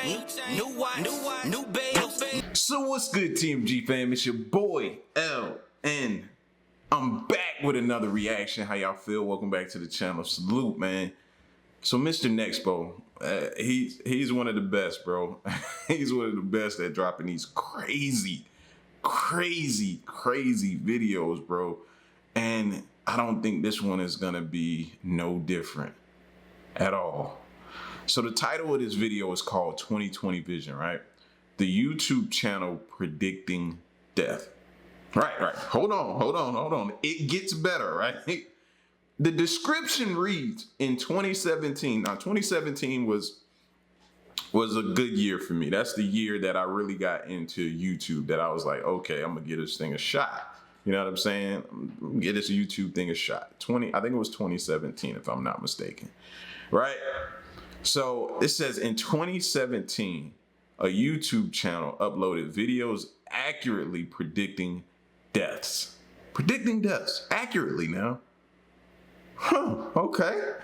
new watch, new babe. So what's good, TMG fam? It's your boy LN. I'm back with another reaction. How y'all feel? Welcome back to the channel. Salute, man. So Mr. Nexpo, he's one of the best, bro. He's one of the best at dropping these crazy videos, bro. And I don't think this one is gonna be no different at all. So the title of this video is called 2020 Vision, right? The YouTube channel predicting death. Right. Hold on. It gets better, right? The description reads, in 2017, now 2017 was a good year for me. That's the year that I really got into YouTube, that I was like, okay, I'm gonna give this thing a shot. You know what I'm saying? I'm gonna give this YouTube thing a shot. I think it was 2017, if I'm not mistaken, right? So it says in 2017, a YouTube channel uploaded videos accurately predicting deaths. Predicting deaths accurately now. Okay.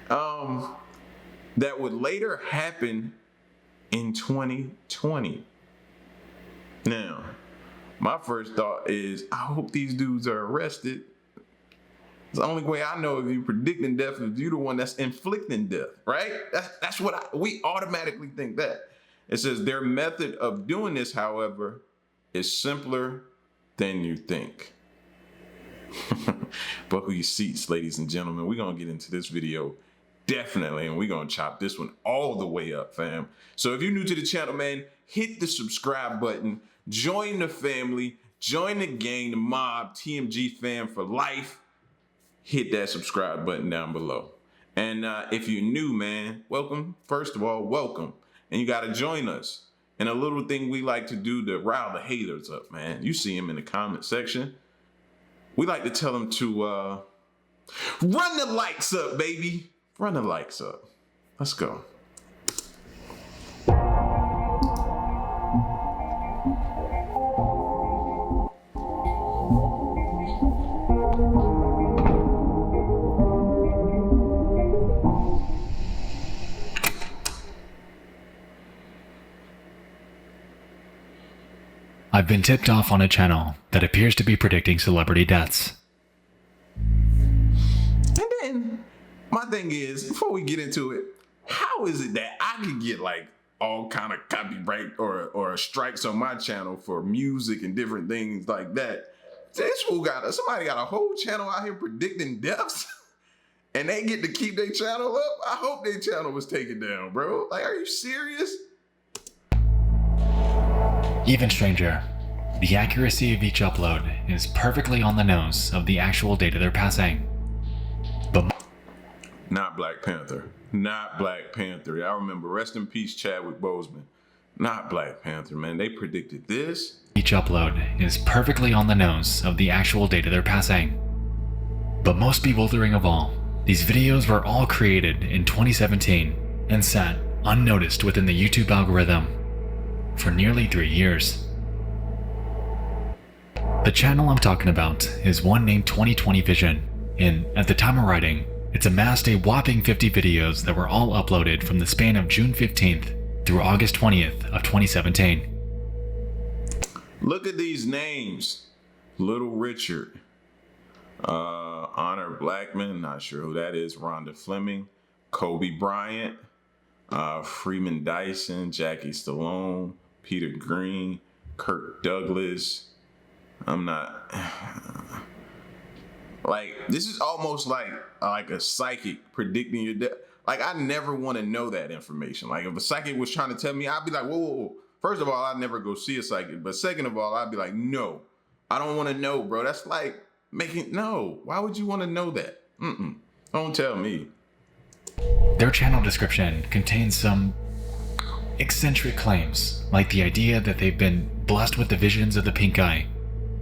That would later happen in 2020. Now, my first thought is, I hope these dudes are arrested. It's the only way I know if you're predicting death is you're the one that's inflicting death, right? That's what we automatically think that. It says their method of doing this, however, is simpler than you think. Buckle your seats, ladies and gentlemen. We're gonna get into this video definitely, and we're gonna chop this one all the way up, fam. So if you're new to the channel, man, hit the subscribe button, join the family, join the gang, the mob, TMG fam for life. Hit that subscribe button down below. And if you're new, man, welcome. First of all, welcome. And you gotta join us. And a little thing we like to do to rile the haters up, man. You see them in the comment section. We like to tell them to run the likes up, baby. Run the likes up. Let's go. I've been tipped off on a channel that appears to be predicting celebrity deaths. And then my thing is, before we get into it, how is it that I can get like all kind of copyright or strikes on my channel for music and different things like that? This fool somebody got a whole channel out here predicting deaths and they get to keep their channel up? I hope their channel was taken down, bro. Like, are you serious? Even stranger, the accuracy of each upload is perfectly on the nose of the actual data they're passing. But not Black Panther. Not Black Panther. I remember, rest in peace, Chadwick Boseman. Not Black Panther, man. They predicted this. Each upload is perfectly on the nose of the actual data they're passing. But most bewildering of all, these videos were all created in 2017 and sat unnoticed within the YouTube algorithm for nearly 3 years. The channel I'm talking about is one named 2020 Vision, and at the time of writing, it's amassed a whopping 50 videos that were all uploaded from the span of June 15th through August 20th of 2017. Look at these names. Little Richard, Honor Blackman, not sure who that is, Rhonda Fleming, Kobe Bryant, Freeman Dyson, Jackie Stallone, Peter Green, Kirk Douglas. I'm not like, this is almost like a psychic predicting your death. Like, I never want to know that information. Like, if a psychic was trying to tell me, I'd be like, whoa. First of all, I'd never go see a psychic. But second of all, I'd be like, no, I don't want to know, bro. That's like no. Why would you want to know that? Don't tell me. Their channel description contains some eccentric claims, like the idea that they've been blessed with the visions of the pink eye,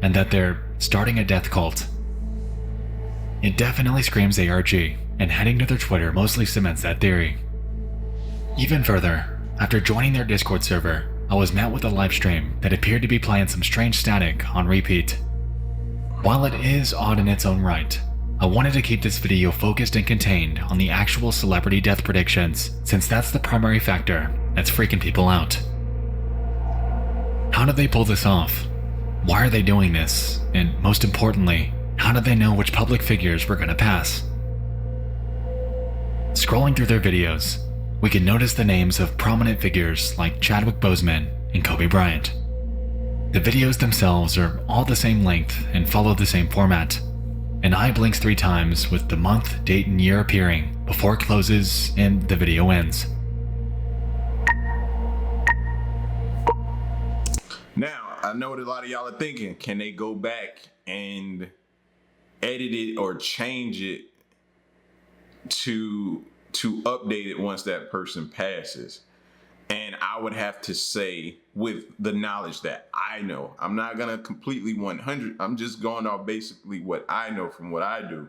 and that they're starting a death cult. It definitely screams ARG, and heading to their Twitter mostly cements that theory. Even further, after joining their Discord server, I was met with a live stream that appeared to be playing some strange static on repeat. While it is odd in its own right, I wanted to keep this video focused and contained on the actual celebrity death predictions, since that's the primary factor that's freaking people out. How did they pull this off? Why are they doing this? And most importantly, how did they know which public figures were going to pass? Scrolling through their videos, we can notice the names of prominent figures like Chadwick Boseman and Kobe Bryant. The videos themselves are all the same length and follow the same format. An eye blinks 3 times with the month, date, and year appearing before it closes and the video ends. Now, I know what a lot of y'all are thinking. Can they go back and edit it or change it to update it once that person passes? And I would have to say, with the knowledge that I know, I'm not gonna completely 100, I'm just going off basically what I know from what I do.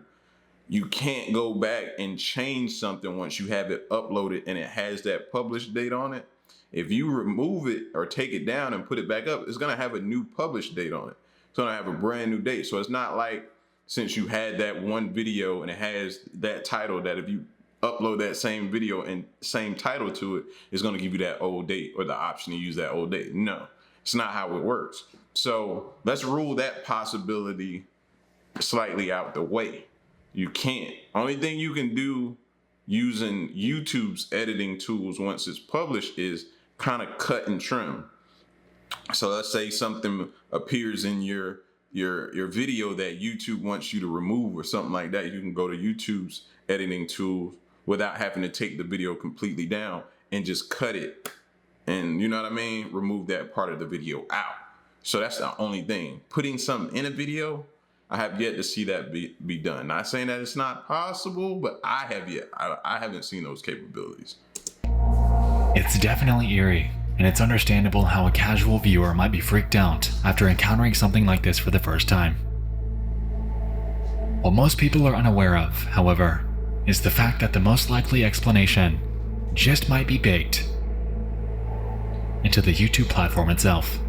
You can't go back and change something once you have it uploaded and it has that published date on it. If you remove it or take it down and put it back up, it's gonna have a new published date on it. It's gonna have a brand new date. So it's not like, since you had that one video and it has that title, that if you upload that same video and same title to it, it's going to give you that old date or the option to use that old date. No, it's not how it works. So let's rule that possibility slightly out the way. You can't. Only thing you can do using YouTube's editing tools once it's published is kind of cut and trim. So let's say something appears in your video that YouTube wants you to remove or something like that. You can go to YouTube's editing tools without having to take the video completely down and just cut it. And you know what I mean? Remove that part of the video out. So that's the only thing. Putting something in a video, I have yet to see that be done. Not saying that it's not possible, but I haven't seen those capabilities. It's definitely eerie, and it's understandable how a casual viewer might be freaked out after encountering something like this for the first time. What most people are unaware of, however, is the fact that the most likely explanation just might be baked into the YouTube platform itself.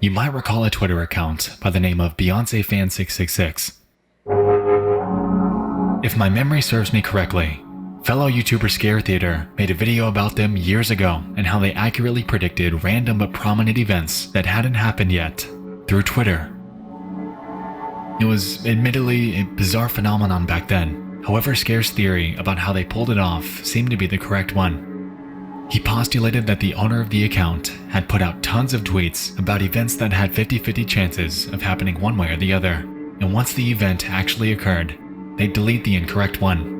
You might recall a Twitter account by the name of BeyonceFan666. If my memory serves me correctly, fellow YouTuber Scare Theater made a video about them years ago and how they accurately predicted random but prominent events that hadn't happened yet through Twitter. It was admittedly a bizarre phenomenon back then. However, Scare's theory about how they pulled it off seemed to be the correct one. He postulated that the owner of the account had put out tons of tweets about events that had 50-50 chances of happening one way or the other, and once the event actually occurred, they'd delete the incorrect one.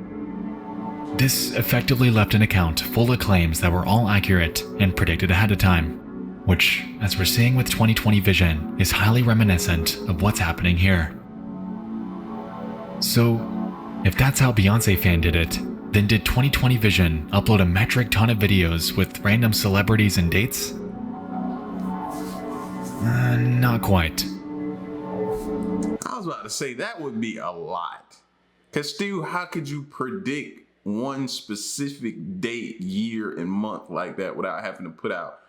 This effectively left an account full of claims that were all accurate and predicted ahead of time, which, as we're seeing with 2020 vision, is highly reminiscent of what's happening here. So, if that's how Beyonce Fan did it, then did 2020 Vision upload a metric ton of videos with random celebrities and dates? Not quite. I was about to say that would be a lot. Cause Stu, how could you predict one specific date, year, and month like that without having to put out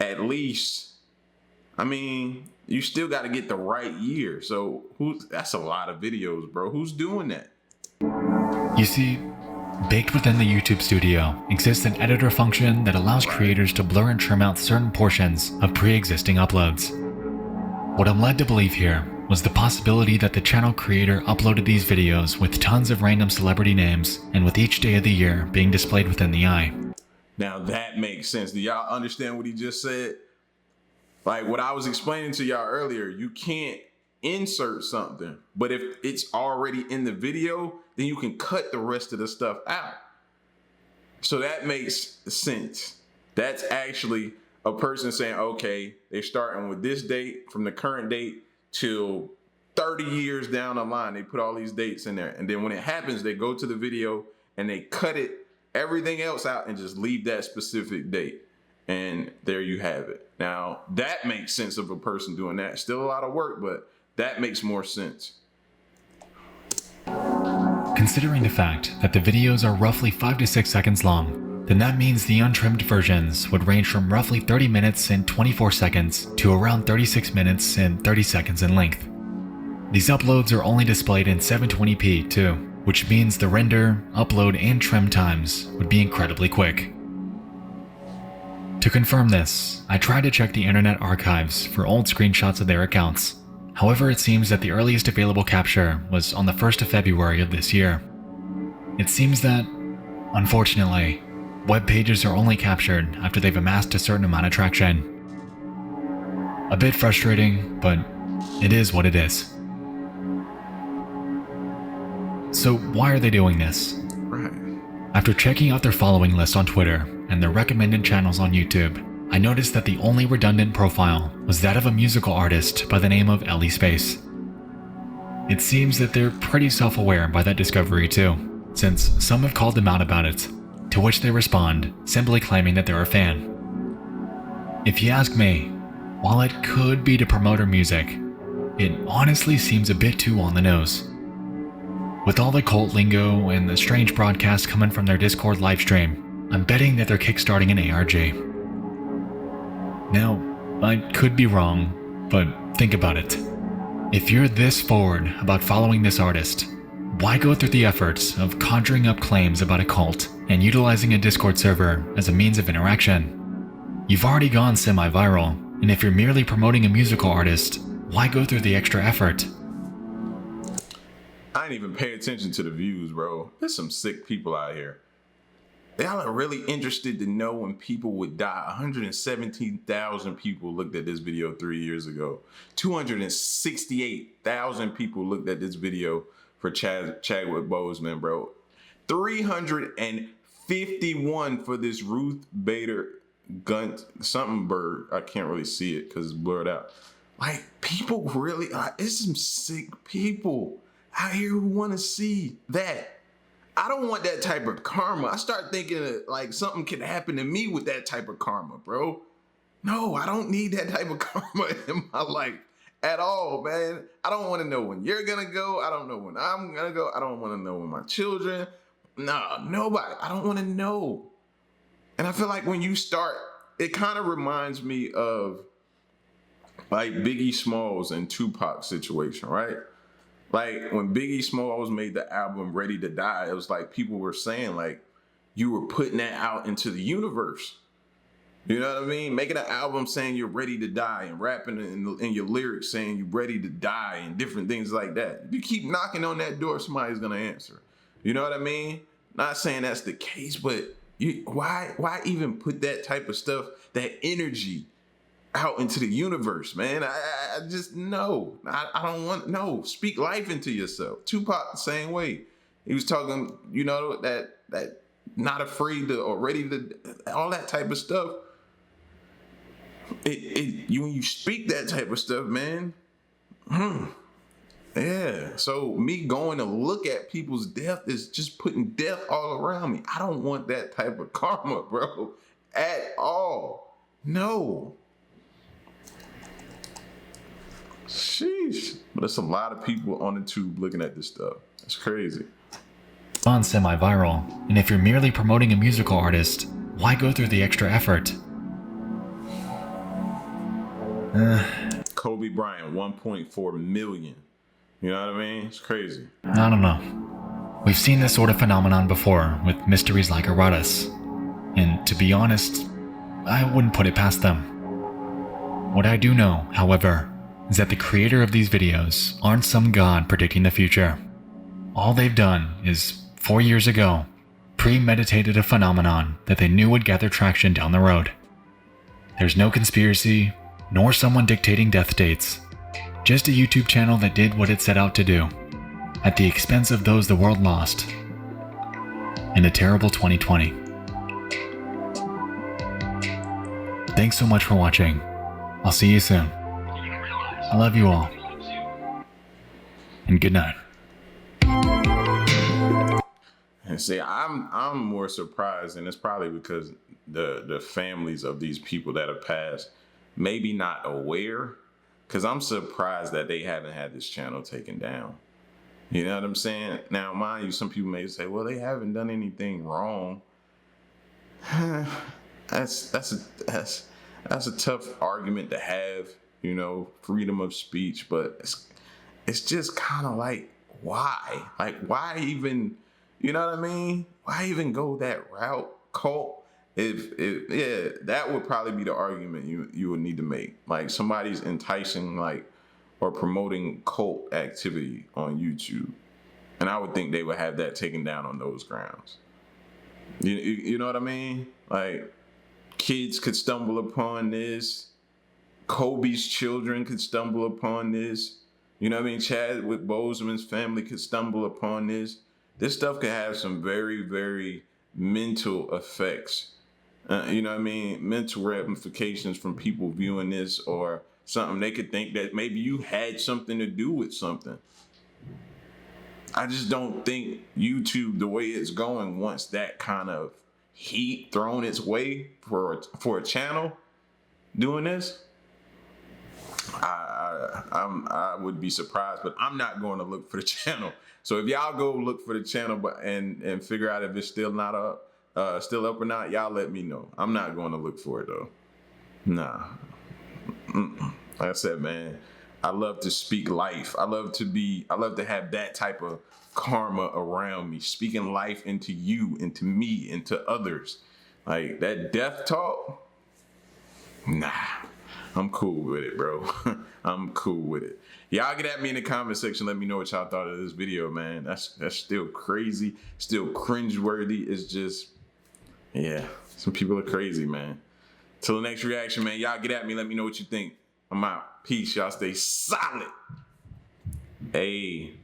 at least, I mean, you still got to get the right year. So that's a lot of videos, bro. Who's doing that? You see, baked within the YouTube studio exists an editor function that allows creators to blur and trim out certain portions of pre-existing uploads. What I'm led to believe here was the possibility that the channel creator uploaded these videos with tons of random celebrity names and with each day of the year being displayed within the eye. Now that makes sense. Do y'all understand what he just said? Like what I was explaining to y'all earlier, you can't insert something, but if it's already in the video, then you can cut the rest of the stuff out. So that makes sense. That's actually a person saying, okay, they're starting with this date from the current date till 30 years down the line. They put all these dates in there. And then when it happens, they go to the video and they cut everything else out and just leave that specific date. And there you have it. Now that makes sense of a person doing that. Still a lot of work, but that makes more sense. Considering the fact that the videos are roughly 5 to 6 seconds long, then that means the untrimmed versions would range from roughly 30 minutes and 24 seconds to around 36 minutes and 30 seconds in length. These uploads are only displayed in 720p too, which means the render, upload, and trim times would be incredibly quick. To confirm this, I tried to check the internet archives for old screenshots of their accounts. However, it seems that the earliest available capture was on the 1st of February of this year. It seems that, unfortunately, web pages are only captured after they've amassed a certain amount of traction. A bit frustrating, but it is what it is. So why are they doing this? Right. After checking out their following list on Twitter and their recommended channels on YouTube, I noticed that the only redundant profile was that of a musical artist by the name of Ellie Space. It seems that they're pretty self-aware by that discovery too, since some have called them out about it, to which they respond, simply claiming that they're a fan. If you ask me, while it could be to promote her music, it honestly seems a bit too on the nose. With all the cult lingo and the strange broadcasts coming from their Discord livestream, I'm betting that they're kickstarting an ARG. Now, I could be wrong, but think about it. If you're this forward about following this artist, why go through the efforts of conjuring up claims about a cult and utilizing a Discord server as a means of interaction? You've already gone semi-viral, and if you're merely promoting a musical artist, why go through the extra effort? I didn't even pay attention to the views, bro. There's some sick people out here. Y'all are really interested to know when people would die. 117,000 people looked at this video 3 years ago. 268,000 people looked at this video for Chadwick Boseman, bro. 351 for this Ruth Bader Gunt something bird. I can't really see it because it's blurred out. Like, people really, it's some sick people out here who want to see that. I don't want that type of karma. I start thinking that, like, something could happen to me with that type of karma, bro. No, I don't need that type of karma in my life at all, man. I don't want to know when you're going to go. I don't know when I'm going to go. I don't want to know when my children. Nah, nobody. I don't want to know. And I feel like when you start, it kind of reminds me of like Biggie Smalls and Tupac situation, right? Like when Biggie Smalls made the album Ready to Die, it was like people were saying like you were putting that out into the universe. You know what I mean? Making an album saying you're ready to die and rapping in your lyrics saying you're ready to die and different things like that. If you keep knocking on that door, somebody's gonna answer. You know what I mean? Not saying that's the case, but why even put that type of stuff, that energy out into the universe, man? I just, no. I don't want, no. Speak life into yourself. Tupac the same way. He was talking, you know, that not afraid to or ready to, all that type of stuff. When you speak that type of stuff, man, yeah. So me going to look at people's death is just putting death all around me. I don't want that type of karma, bro, at all. No. Sheesh. But there's a lot of people on the tube looking at this stuff. It's crazy. On semi-viral, and if you're merely promoting a musical artist, why go through the extra effort? Kobe Bryant, 1.4 million. You know what I mean? It's crazy. I don't know. We've seen this sort of phenomenon before with mysteries like Aratus, and to be honest, I wouldn't put it past them. What I do know, however, is that the creator of these videos aren't some god predicting the future. All they've done is, 4 years ago, premeditated a phenomenon that they knew would gather traction down the road. There's no conspiracy, nor someone dictating death dates. Just a YouTube channel that did what it set out to do, at the expense of those the world lost in a terrible 2020. Thanks so much for watching. I'll see you soon. I love you all. And good night. And see, I'm more surprised, and it's probably because the families of these people that have passed maybe not aware, because I'm surprised that they haven't had this channel taken down. You know what I'm saying? Now, mind you, some people may say, well, they haven't done anything wrong. That's a tough argument to have, you know, freedom of speech, but it's just kind of like, why? Like, why even, you know what I mean? Why even go that route, cult? If yeah, that would probably be the argument you would need to make. Like, somebody's enticing, like, or promoting cult activity on YouTube. And I would think they would have that taken down on those grounds. You know what I mean? Like, kids could stumble upon this. Kobe's children could stumble upon this. You know what I mean? Chadwick Boseman's family could stumble upon this. This stuff could have some very, very mental effects. You know what I mean? Mental ramifications from people viewing this, or something. They could think that maybe you had something to do with something. I just don't think YouTube, the way it's going, wants that kind of heat thrown its way for a channel doing this. I would be surprised, but I'm not going to look for the channel. So if y'all go look for the channel, and figure out if it's still up or not, y'all let me know. I'm not going to look for it though. Nah. Like I said, man, I love to speak life. I love to have that type of karma around me, speaking life into you, into me, into others. Like that death talk, nah, I'm cool with it, bro. I'm cool with it. Y'all get at me in the comment section. Let me know what y'all thought of this video, man. That's still crazy, still cringeworthy. It's just, yeah, some people are crazy, man. Till the next reaction, man, y'all get at me. Let me know what you think. I'm out. Peace. Y'all stay solid. Hey.